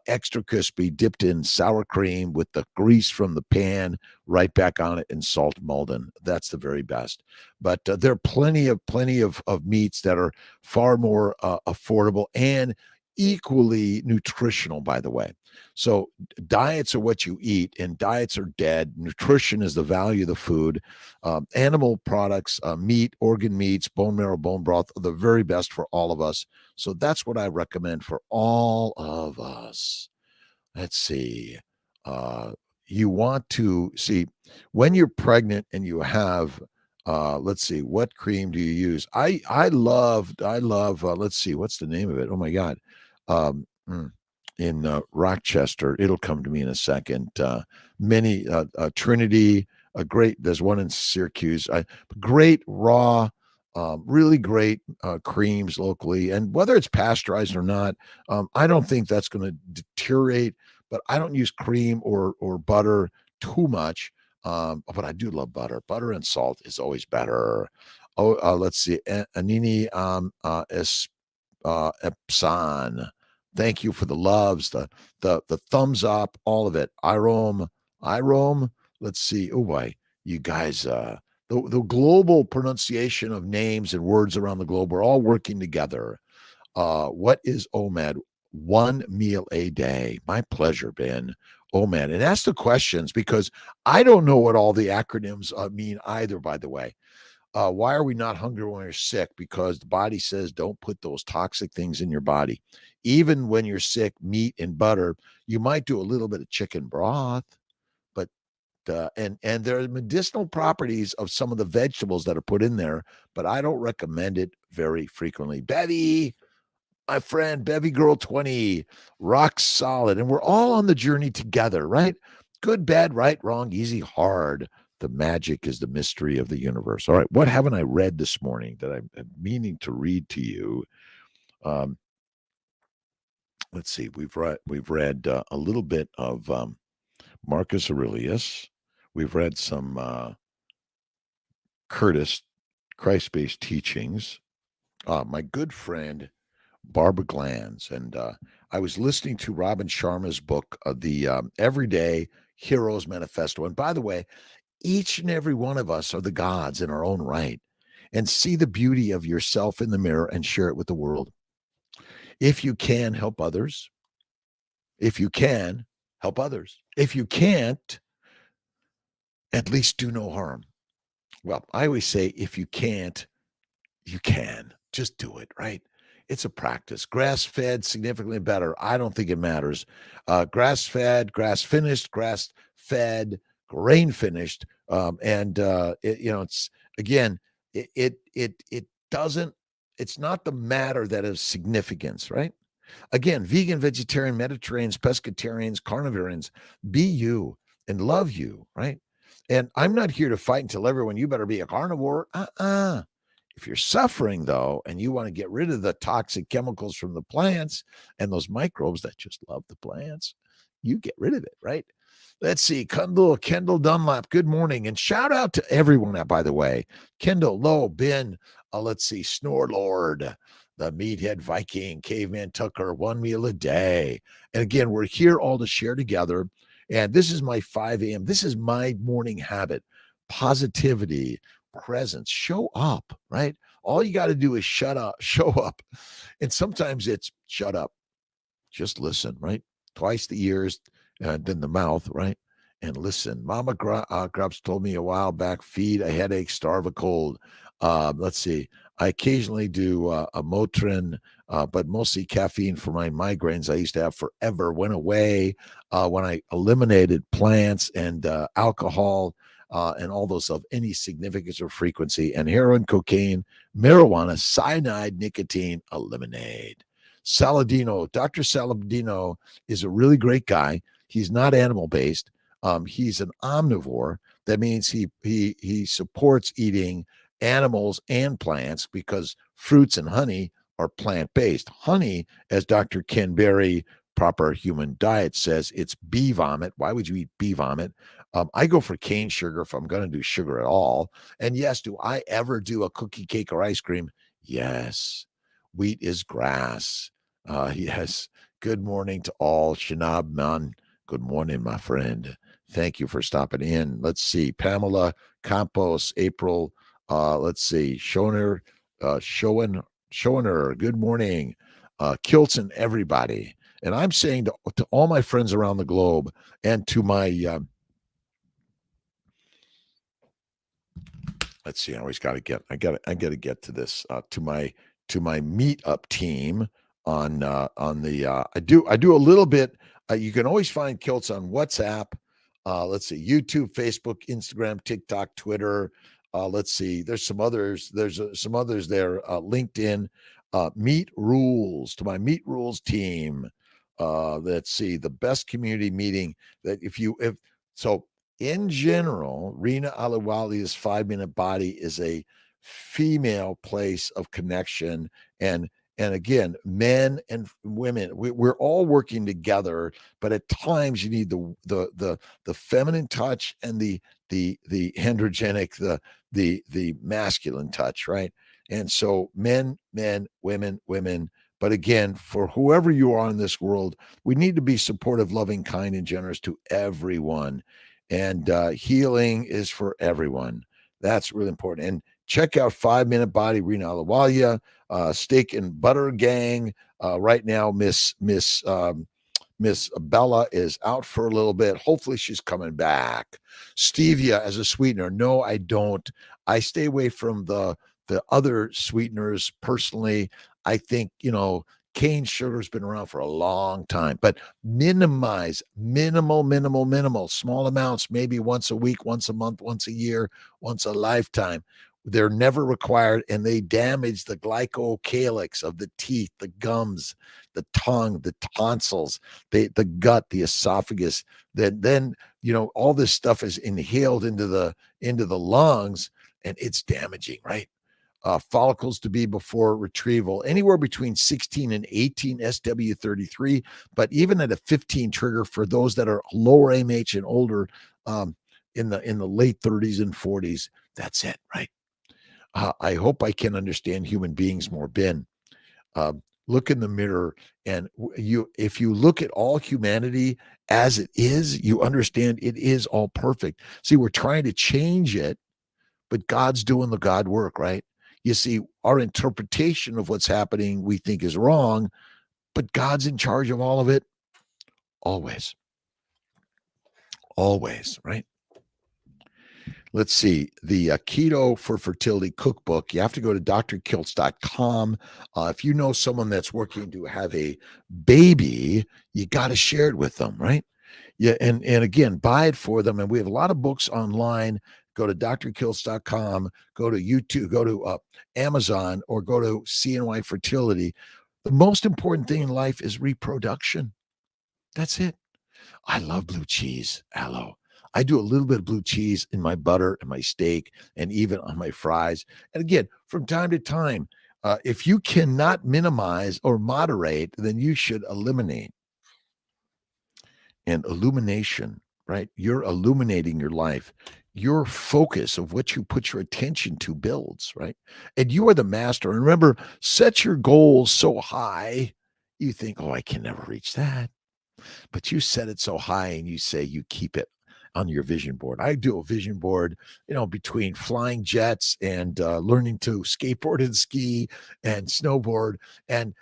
A: extra crispy, dipped in sour cream with the grease from the pan right back on it and salt Malden. That's the very best. But there are plenty of meats that are far more affordable and equally nutritional, by the way. So diets are what you eat, and diets are dead. Nutrition is the value of the food. Animal products, meat, organ meats, bone marrow, bone broth are the very best for all of us. So that's what I recommend for all of us. Let's see. Uh, you want to see when you're pregnant and you have let's see, what cream do you use? I love let's see, what's the name of it? Oh my God. Um, mm, in Rochester, it'll come to me in a second. Many Trinity, a great. There's one in Syracuse. Great raw, really great creams locally, and whether it's pasteurized or not, I don't think that's going to deteriorate. But I don't use cream or butter too much. But I do love butter. Butter and salt is always better. Oh, let's see. Anini Epson. Thank you for the loves, the thumbs up, all of it. I roam. Let's see. Oh boy, you guys. The global pronunciation of names and words around the globe are all working together. What is OMAD? One meal a day. My pleasure, Ben. OMAD. And ask the questions because I don't know what all the acronyms mean either, by the way. Why are we not hungry when we're sick? Because the body says don't put those toxic things in your body. Even when you're sick, meat and butter, you might do a little bit of chicken broth, but and there are medicinal properties of some of the vegetables that are put in there, but I don't recommend it very frequently. Betty, my friend, Bevy Girl 20, rock solid. And we're all on the journey together, right? Good, bad, right, wrong, easy, hard. The magic is the mystery of the universe. All right. What haven't I read this morning that I'm meaning to read to you? Um, let's see. We've read a little bit of Marcus Aurelius. We've read some Curtis Christ-based teachings. My good friend Barbara Glanz. And I was listening to Robin Sharma's book, the Everyday Heroes Manifesto. And by the way, each and every one of us are the gods in our own right. And see the beauty of yourself in the mirror and share it with the world. If you can, help others. If you can, help others. If you can't, at least do no harm. Well, I always say, if you can't, you can. Just do it, right? It's a practice. Grass fed, significantly better. I don't think it matters. Grass fed, grass finished, grass fed, grain finished. It's again, it doesn't, it's not the matter that is significance, right? Again, vegan, vegetarian, Mediterraneans, pescatarians, carnivorians, be you and love you, right? And I'm not here to fight and tell everyone you better be a carnivore. If you're suffering, though, and you want to get rid of the toxic chemicals from the plants and those microbes that just love the plants, you get rid of it, right? Let's see. Kendall Dunlap, good morning. And shout out to everyone, by the way. Kendall, Lowe, Ben, let's see, Snore Lord, the Meathead Viking, Caveman Tucker, one meal a day. And again, we're here all to share together. And this is my 5 a.m. This is my morning habit. Positivity, presence, show up, right? All you got to do is shut up, show up. And sometimes it's shut up, just listen, right? Twice the ears, then the mouth, right? And listen. Mama Grubs told me a while back, feed a headache, starve a cold. Let's see. I occasionally do a Motrin, but mostly caffeine for my migraines I used to have forever. Went away when I eliminated plants and alcohol and all those of any significance or frequency, and heroin, cocaine, marijuana, cyanide, nicotine, eliminate. Saladino, Dr. Saladino is a really great guy. He's not animal based. He's an omnivore. That means he supports eating animals and plants because fruits and honey are plant-based. Honey, as Dr. Ken Berry, Proper Human Diet, says, it's bee vomit. Why would you eat bee vomit? I go for cane sugar if I'm going to do sugar at all. And yes, do I ever do a cookie, cake, or ice cream? Yes. Wheat is grass. Yes. Good morning to all. Shanab Man, good morning, my friend. Thank you for stopping in. Let's see. Pamela Campos, April. Let's see. Schoner, Schoner, good morning. Kiltz and everybody. And I'm saying to all my friends around the globe and to my let's see, I always got to get I got to get to this to my meetup team on the I do a little bit. You can always find Kiltz on WhatsApp. Let's see, YouTube, Facebook, Instagram, TikTok, Twitter. Let's see, there's some others. There's some others there. LinkedIn. Meet Rules, to my Meet Rules team. Let's see, the best community meeting that if so. In general, Rena Alawali's 5-Minute Body is a female place of connection, and again, men and women, we're all working together, but at times you need the feminine touch and the androgenic, the masculine touch, right? And so men, women. But again, for whoever you are in this world, we need to be supportive, loving, kind, and generous to everyone. And healing is for everyone. That's really important. And check out 5-Minute Body, Rena Alawalia, Steak and Butter Gang. Right now, Miss Bella is out for a little bit. Hopefully, she's coming back. Stevia as a sweetener. No, I don't. I stay away from the other sweeteners personally. I think, cane sugar's been around for a long time, but minimize minimal, small amounts, maybe once a week, once a month, once a year, once a lifetime. They're never required, and they damage the glycocalyx of the teeth, the gums, the tongue, the tonsils, the gut, the esophagus. Then all this stuff is inhaled into the lungs, and it's damaging, right? Follicles to be before retrieval, anywhere between 16 and 18 SW33, but even at a 15 trigger for those that are lower AMH and older, in the late 30s and 40s. That's it, right? I hope I can understand human beings more, Ben. Look in the mirror, and if you look at all humanity as it is, you understand it is all perfect. See, we're trying to change it, but God's doing the God work, right? You see, our interpretation of what's happening we think is wrong, but God's in charge of all of it always. Always, right? Let's see, the Keto for Fertility cookbook. You have to go to drkiltz.com. If you know someone that's working to have a baby, you got to share it with them, right? Yeah, and again, buy it for them. And we have a lot of books online. Go to drkiltz.com, go to YouTube, go to Amazon, or go to CNY Fertility. The most important thing in life is reproduction. That's it. I love blue cheese, aloe. I do a little bit of blue cheese in my butter and my steak and even on my fries. And again, from time to time, if you cannot minimize or moderate, then you should eliminate. And illumination, right? You're illuminating your life. Your focus of what you put your attention to builds, right? And you are the master. And remember, set your goals so high, you think, oh, I can never reach that. But you set it so high and you say you keep it on your vision board. I do a vision board, between flying jets and learning to skateboard and ski and snowboard and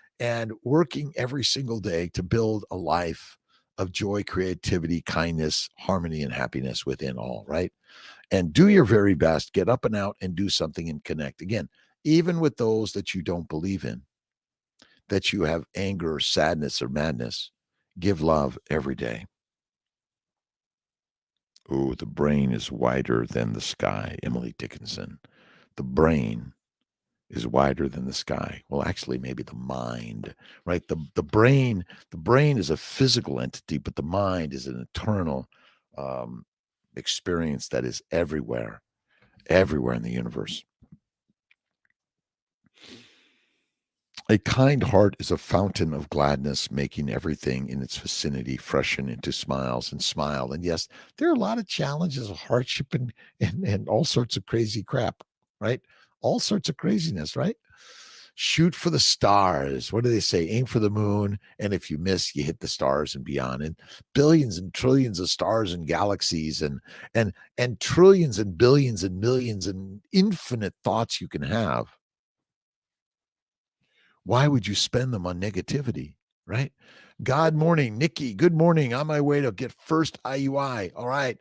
A: working every single day to build a life of joy, creativity, kindness, harmony, and happiness within all, right? And do your very best. Get up and out and do something and connect. Again, even with those that you don't believe in, that you have anger or sadness or madness, give love every day. Oh, the brain is wider than the sky, Emily Dickinson. The brain is wider than the sky. Well, actually, maybe the mind, right? The brain is a physical entity, but the mind is an eternal experience that is everywhere in the universe. A kind heart is a fountain of gladness, making everything in its vicinity freshen into smiles and smile. And yes, there are a lot of challenges of hardship and all sorts of crazy crap, right? All sorts of craziness, right? Shoot for the stars. What do they say? Aim for the moon. And if you miss, you hit the stars and beyond. And billions and trillions of stars and galaxies and trillions and billions and millions and infinite thoughts you can have. Why would you spend them on negativity, right? God morning, Nikki. Good morning. On my way to get first IUI. All right.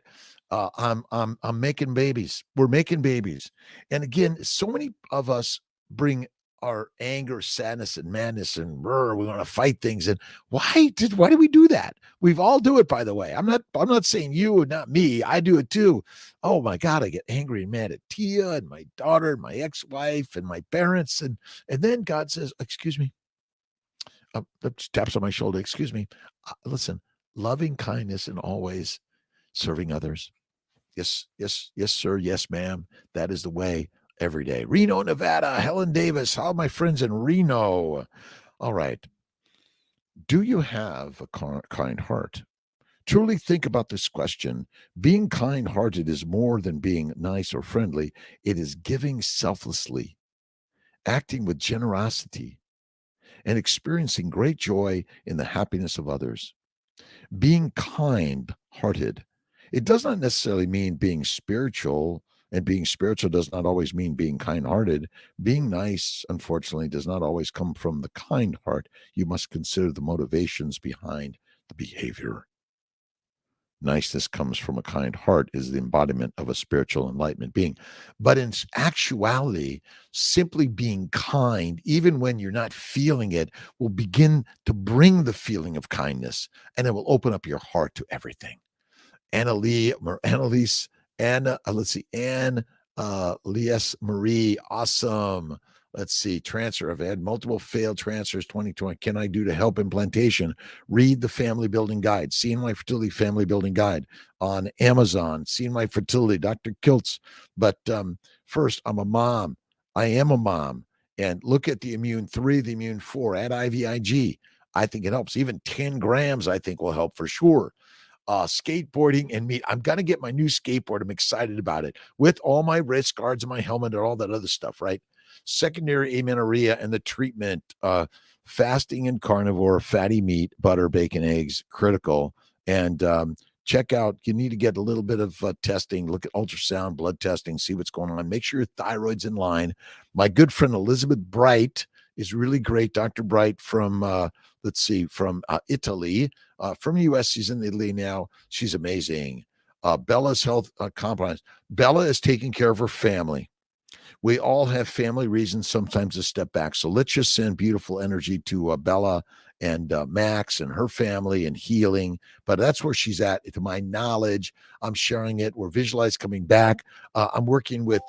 A: I'm making babies. We're making babies. And again, so many of us bring our anger, sadness, and madness, and we want to fight things. And why do we do that? We've all do it, by the way. I'm not saying you and not me. I do it too. Oh my God, I get angry and mad at Tia and my daughter and my ex-wife and my parents. And then God says, excuse me, taps on my shoulder, excuse me. Listen, loving kindness and always serving others. Yes, yes, yes, sir. Yes, ma'am. That is the way every day. Reno, Nevada. Helen Davis. How are my friends in Reno? All right. Do you have a kind heart? Truly think about this question. Being kind hearted is more than being nice or friendly, it is giving selflessly, acting with generosity, and experiencing great joy in the happiness of others. Being kind hearted, it does not necessarily mean being spiritual, and being spiritual does not always mean being kind hearted. Being nice, unfortunately, does not always come from the kind heart. You must consider the motivations behind the behavior. Niceness comes from a kind heart is the embodiment of a spiritual enlightenment being. But in actuality, simply being kind, even when you're not feeling it, will begin to bring the feeling of kindness, and it will open up your heart to everything. Annalise, Anna, let's see, Anne, Lies Marie, awesome. Let's see, transfer. I've had multiple failed transfers 2020. Can I do to help implantation? Read the Family Building Guide, Seeing My Fertility Family Building Guide on Amazon, Seeing My Fertility, Dr. Kiltz. But first, I'm a mom. I am a mom. And look at the Immune 3, the Immune 4, add IVIG. I think it helps. Even 10 grams, I think, will help for sure. Skateboarding and meat. I'm going to get my new skateboard. I'm excited about it with all my wrist guards and my helmet and all that other stuff, right? Secondary amenorrhea and the treatment, fasting and carnivore, fatty meat, butter, bacon, eggs, critical. And check out, you need to get a little bit of testing, look at ultrasound, blood testing, see what's going on. Make sure your thyroid's in line. My good friend Elizabeth Bright is really great. Dr. Bright from, from Italy. From US, she's in Italy now. She's amazing. Bella's health compromise. Bella is taking care of her family. We all have family reasons sometimes to step back. So let's just send beautiful energy to Bella and Max and her family and healing. But that's where she's at. To my knowledge, I'm sharing it. We're visualized coming back. I'm working with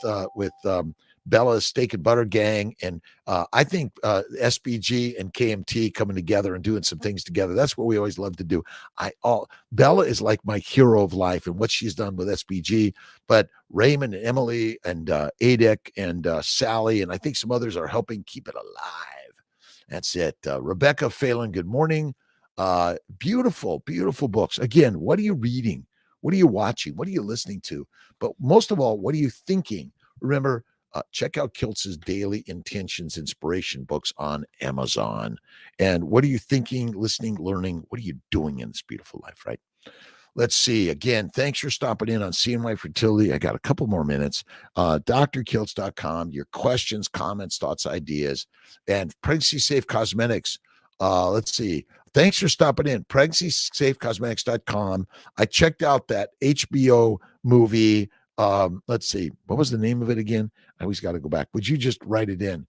A: Bella's Steak and Butter Gang, and I think SBG and KMT coming together and doing some things together. That's what we always love to do. Bella is like my hero of life and what she's done with SBG. But Raymond and Emily and Adek and Sally, and I think some others are helping keep it alive. That's it. Rebecca Phelan, good morning. Beautiful, beautiful books. Again, what are you reading? What are you watching? What are you listening to? But most of all, what are you thinking? Remember, check out Kiltz's Daily Intentions Inspiration books on Amazon. And what are you thinking, listening, learning? What are you doing in this beautiful life, right? Let's see. Again, thanks for stopping in on Seeing My Fertility. I got a couple more minutes. drkiltz.com, your questions, comments, thoughts, ideas, and Pregnancy Safe Cosmetics. Let's see. Thanks for stopping in. PregnancySafeCosmetics.com. I checked out that HBO movie. Let's see. What was the name of it again? I always got to go back. Would you just write it in,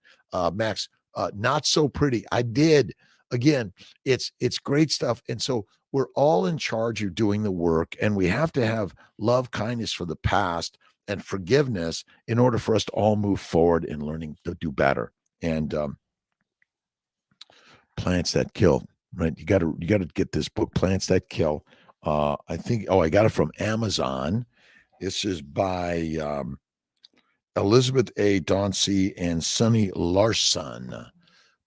A: Max? Not So Pretty. I did. Again, it's great stuff. And so we're all in charge of doing the work, and we have to have love, kindness for the past, and forgiveness in order for us to all move forward in learning to do better. And Plants That Kill, right? You got to get this book, Plants That Kill. I think. Oh, I got it from Amazon. This is by Elizabeth A. Dauncey and Sonny Larson.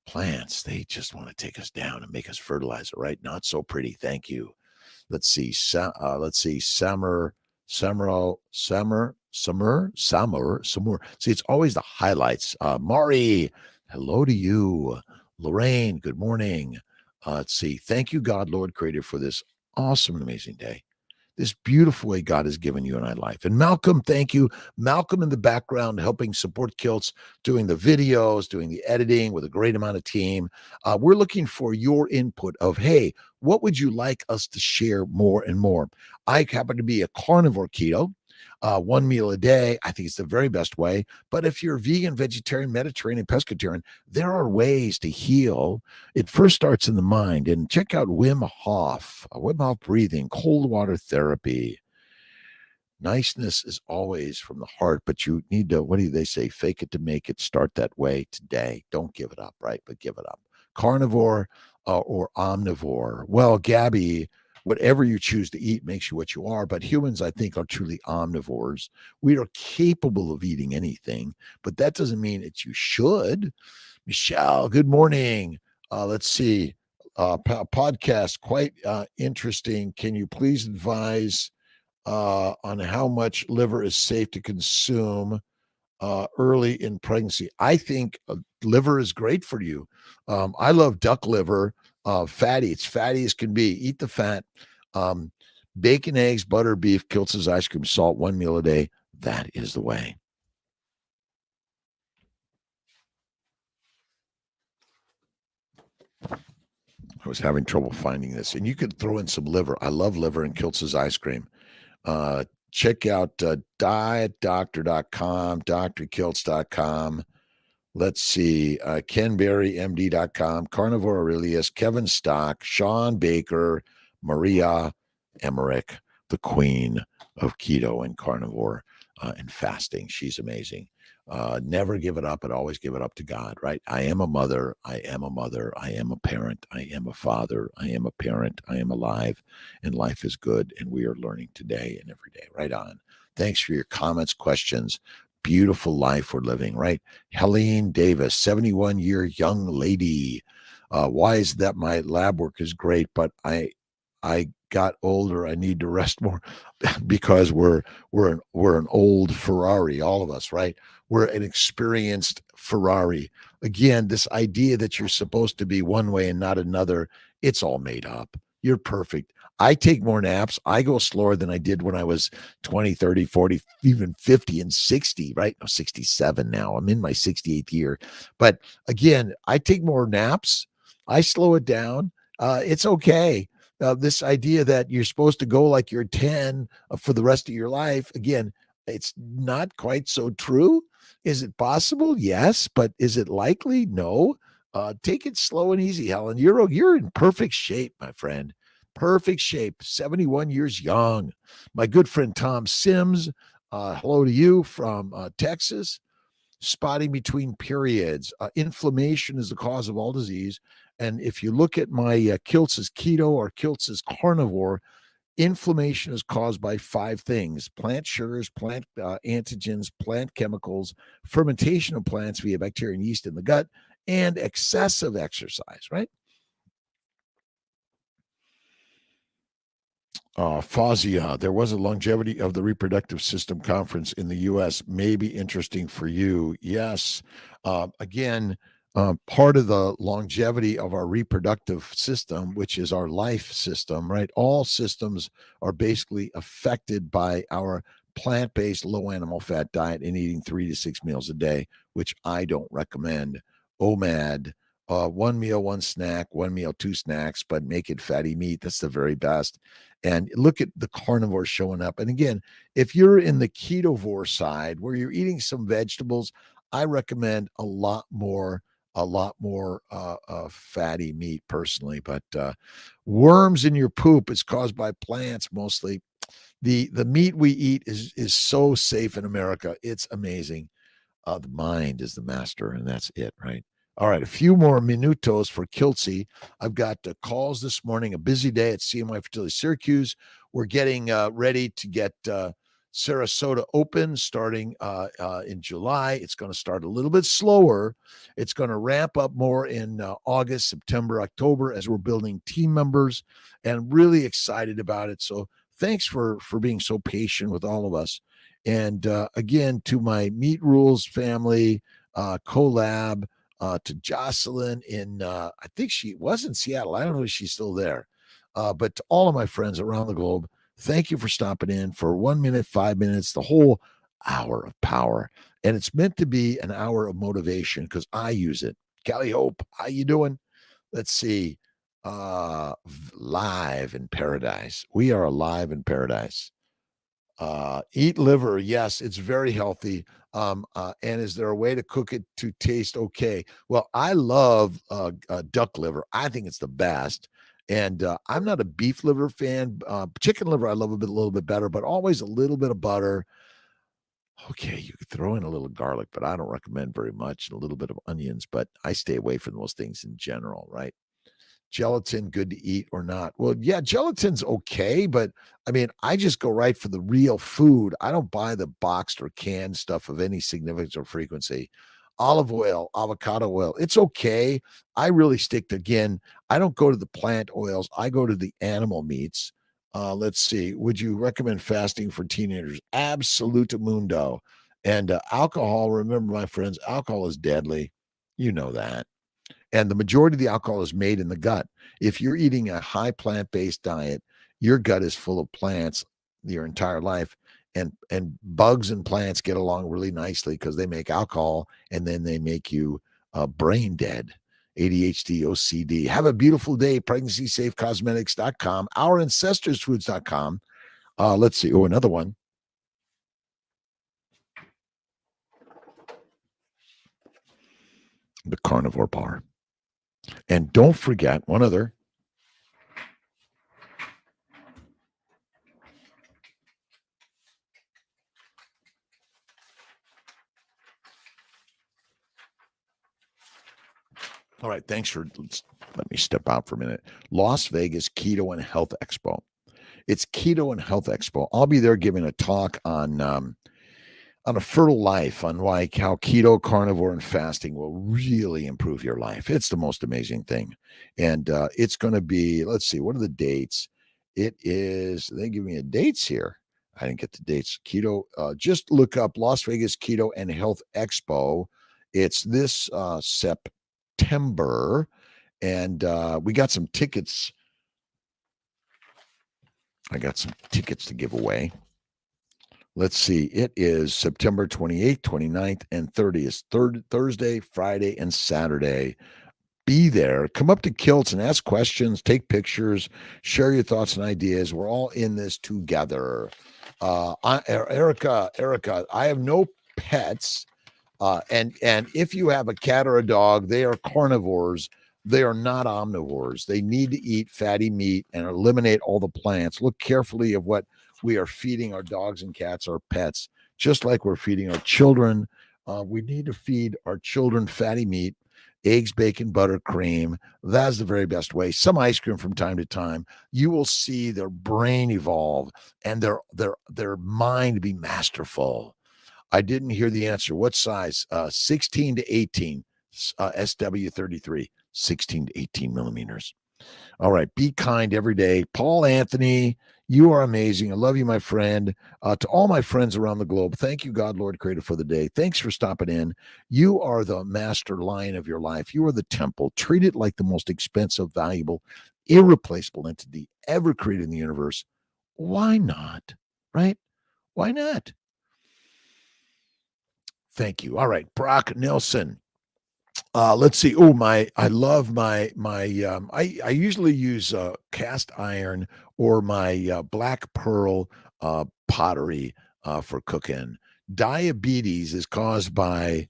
A: Plants, they just want to take us down and make us fertilizer, right? Not so pretty. Thank you. Let's see. Summer. See, it's always the highlights. Mari, hello to you. Lorraine, good morning. Let's see. Thank you, God, Lord Creator, for this awesome and amazing day. This beautiful way God has given you and I life. And Malcolm, thank you. Malcolm in the background helping support Kiltz, doing the videos, doing the editing with a great amount of team. We're looking for your input of, hey, what would you like us to share more and more? I happen to be a carnivore keto. One meal a day, I think it's the very best way. But if you're vegan, vegetarian, Mediterranean, pescatarian, there are ways to heal. It first starts in the mind. And check out Wim Hof breathing, cold water therapy. Niceness is always from the heart, but you need to, what do they say? Fake it to make it. Start that way today. Don't give it up, right? But give it up. Carnivore or omnivore. Well, Gabby, whatever you choose to eat makes you what you are. But humans, I think, are truly omnivores. We are capable of eating anything, but that doesn't mean that you should. Michelle, good morning. Let's see. Podcast, quite interesting. Can you please advise on how much liver is safe to consume early in pregnancy? I think liver is great for you. I love duck liver, fatty. It's fatty as can be. Eat the fat. Bacon, eggs, butter, beef, Kiltz's ice cream, salt, one meal a day. That is the way. I was having trouble finding this. And you could throw in some liver. I love liver and Kiltz's ice cream. Check out dietdoctor.com, drkiltz.com. Let's see, kenberrymd.com, Carnivore Aurelius, Kevin Stock, Sean Baker, Maria Emmerich, the queen of keto and carnivore and fasting. She's amazing. Never give it up, but always give it up to God, right? I am a mother. I am a mother. I am a parent. I am a father. I am a parent. I am alive, and life is good. And we are learning today and every day. Right on. Thanks for your comments, questions. Beautiful life we're living, right? Helene Davis, 71-year young lady. Why is that? My lab work is great, but I got older. I need to rest more because we're an old Ferrari, all of us, right? We're an experienced Ferrari. Again, this idea that you're supposed to be one way and not another, it's all made up. You're perfect. I take more naps. I go slower than I did when I was 20, 30, 40, even 50 and 60, right? I'm 67 now. I'm in my 68th year. But again, I take more naps. I slow it down. It's okay. This idea that you're supposed to go like you're 10 for the rest of your life, again, it's not quite so true. Is it possible? Yes. But is it likely? No. Take it slow and easy, Helen. You're in perfect shape, my friend. Perfect shape. 71 years young. My good friend Tom Sims, hello to you from Texas. Spotting between periods. Inflammation is the cause of all disease. And if you look at my Kiltz's keto or Kiltz's carnivore, inflammation is caused by 5 things: plant sugars, plant antigens, plant chemicals, fermentation of plants via bacteria and yeast in the gut, and excessive exercise, right? Fazia, there was a longevity of the reproductive system conference in the U.S. May be interesting for you. Yes. Again, part of the longevity of our reproductive system, which is our life system, right? All systems are basically affected by our plant-based low animal fat diet and eating 3 to 6 meals a day, which I don't recommend. OMAD, one meal, one snack, one meal, 2 snacks, but make it fatty meat. That's the very best. And look at the carnivores showing up. And again, if you're in the ketovore side where you're eating some vegetables, I recommend a lot more fatty meat personally. But worms in your poop is caused by plants mostly. The meat we eat is so safe in America. It's amazing. The mind is the master, and that's it, right? All right, a few more minutos for Kiltzy. I've got calls this morning, a busy day at CMI Fertility Syracuse. We're getting ready to get Sarasota Open starting in July. It's going to start a little bit slower. It's going to ramp up more in August, September, October as we're building team members, and really excited about it. So thanks for being so patient with all of us. And again, to my Meat Rules family, collab, to Jocelyn in, I think she was in Seattle. I don't know if she's still there. But to all of my friends around the globe, thank you for stopping in for 1 minute, 5 minutes, the whole hour of power. And it's meant to be an hour of motivation because I use it. Callie Hope, how you doing? Let's see. Live in paradise. We are alive in paradise. Eat liver. Yes, it's very healthy. And is there a way to cook it to taste okay? Well, I love duck liver. I think it's the best. And I'm not a beef liver fan. Chicken liver, I love a little bit better, but always a little bit of butter. Okay, you could throw in a little garlic, but I don't recommend very much. And a little bit of onions, but I stay away from those things in general, right? Gelatin good to eat or not? Well, yeah, gelatin's okay, but I mean, I just go right for the real food. I don't buy the boxed or canned stuff of any significance or frequency. Olive oil, avocado oil, it's okay. I really stick to, again, I don't go to the plant oils, I go to the animal meats. Let's see. Would you recommend fasting for teenagers? Absolutamundo. And alcohol, remember, my friends, alcohol is deadly. You know that. And the majority of the alcohol is made in the gut. If you're eating a high plant-based diet, your gut is full of plants your entire life. And bugs and plants get along really nicely because they make alcohol and then they make you brain dead. ADHD, OCD. Have a beautiful day. PregnancySafeCosmetics.com, OurAncestorsFoods.com. Let's see. Oh, another one. The Carnivore Bar. And don't forget one other. All right, thanks for, let me step out for a minute. Las Vegas Keto and Health Expo. It's Keto and Health Expo. I'll be there giving a talk on a fertile life, on why how keto, carnivore, and fasting will really improve your life. It's the most amazing thing. And it's going to be, let's see, what are the dates? It is, they give me a dates here. I didn't get the dates. Keto, just look up Las Vegas Keto and Health Expo. It's this September. And we got some tickets. I got some tickets to give away. Let's see. It is September 28th, 29th, and 30th. Thursday, Friday, and Saturday. Be there. Come up to Kiltz and ask questions, take pictures, share your thoughts and ideas. We're all in this together. Erica, I have no pets. And if you have a cat or a dog, they are carnivores. They are not omnivores. They need to eat fatty meat and eliminate all the plants. Look carefully at what we are feeding our dogs and cats, our pets, just like we're feeding our children. We need to feed our children fatty meat, eggs, bacon, butter, cream. That's the very best way. Some ice cream from time to time. You will see their brain evolve and their mind be masterful. I didn't hear the answer. What size? 16 to 18, SW33, 16 to 18 millimeters. All right. Be kind every day. Paul Anthony, you are amazing. I love you, my friend. To all my friends around the globe, thank you, God, Lord, Creator, for the day. Thanks for stopping in. You are the master lion of your life. You are the temple. Treat it like the most expensive, valuable, irreplaceable entity ever created in the universe. Why not? Right? Why not? Thank you. All right. Brock Nelson. Let's see. Oh, I love I usually use cast iron or my black pearl pottery for cooking. Diabetes is caused by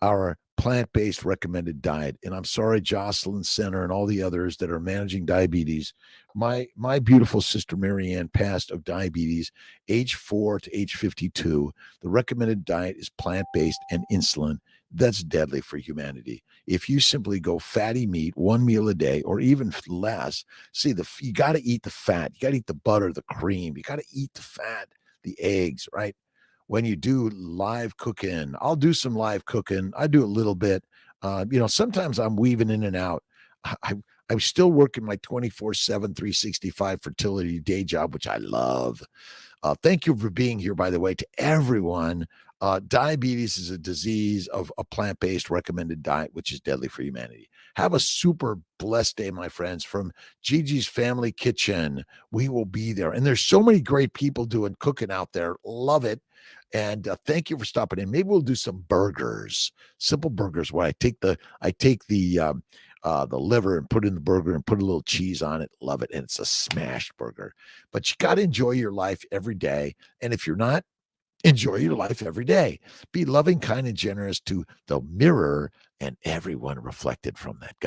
A: our plant-based recommended diet. And I'm sorry, Jocelyn Center and all the others that are managing diabetes. My beautiful sister Marianne passed of diabetes, age 4 to age 52. The recommended diet is plant-based and insulin. That's deadly for humanity. If you simply go fatty meat, one meal a day, or even less, see, you got to eat the fat. You got to eat the butter, the cream. You got to eat the fat. the eggs, right? When you do live cooking, I'll do some live cooking. I do a little bit. Sometimes I'm weaving in and out. I, I'm still working my 24/7, 365 fertility day job, which I love. Thank you for being here, by the way, to everyone. Diabetes is a disease of a plant based recommended diet, which is deadly for humanity. Have a super blessed day, my friends, from Gigi's Family Kitchen. We will be there. And there's so many great people doing cooking out there. Love it. And thank you for stopping in. Maybe we'll do some burgers, simple burgers where I take the liver and put it in the burger and put a little cheese on it. Love it. And it's a smashed burger. But you got to enjoy your life every day. And if you're not, enjoy your life every day. Be loving, kind, and generous to the mirror and everyone reflected from that. God